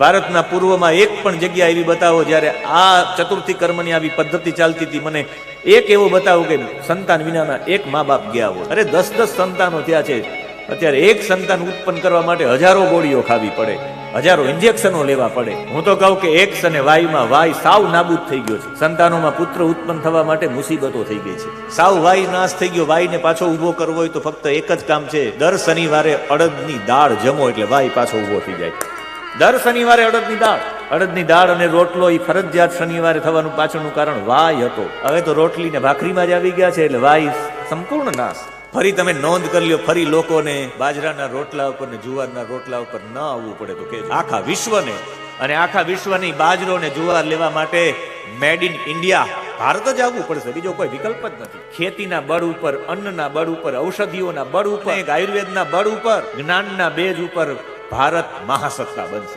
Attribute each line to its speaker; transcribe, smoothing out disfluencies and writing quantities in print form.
Speaker 1: ભારતના પૂર્વમાં એક પણ જગ્યા એવી બતાવો જ્યારે આ ચતુર્થી કર્મની આવી પદ્ધતિ ચાલતી હતી, મને એક એવું બતાવો કે સંતાન વિનાના એક મા બાપ ગયા હોય. અરે 10-10 સંતાનો થયા છે. અત્યારે એક સંતાન ઉત્પન્ન કરવા માટે હજારો ગોળીઓ ખાવી પડે, હજારો ઇન્જેક્શનો લેવા પડે. હું તો કહું કે એક્સ અને વાયમાં વાય સાવ નાબૂદ થઈ ગયો છે. સંતાનોમાં પુત્ર ઉત્પન્ન થવા માટે મુસીબતો થઈ ગઈ છે. સાવ વાય નાશ થઈ ગયો. વાયને પાછો ઉભો કરવો હોય તો ફક્ત એક જ કામ છે, દર શનિવારે અડદની દાળ જમો એટલે વાય પાછો ઉભો થઈ જાય. દર શનિવારે અડદની દાળ અને રોટલો એ ફરજિયાત શનિવારે થવાનું પાછળનું કારણ વાય હતો. હવે તો રોટલી ને ભાખરીમાં જ આવી ગયા છે એટલે વાય સંપૂર્ણ નાશ. ફરી તમે નોંધ કરી લ્યો, ફરી લોકોને બાજરાના રોટલા ઉપર ને જુવારના રોટલા ઉપર ન આવવું પડે તો કે આખા વિશ્વને, અને આખા વિશ્વની બાજરો ને જુવાર લેવા માટે મેડ ઇન ઇન્ડિયા ભારત જ આવવું પડશે, બીજો કોઈ વિકલ્પ જ નથી. ખેતીના બળ ઉપર, અન્નના બળ ઉપર, ઔષધિઓના બળ ઉપર, આયુર્વેદના બળ ઉપર, જ્ઞાનના બેઝ ઉપર ભારત મહાસત્તા બનશે.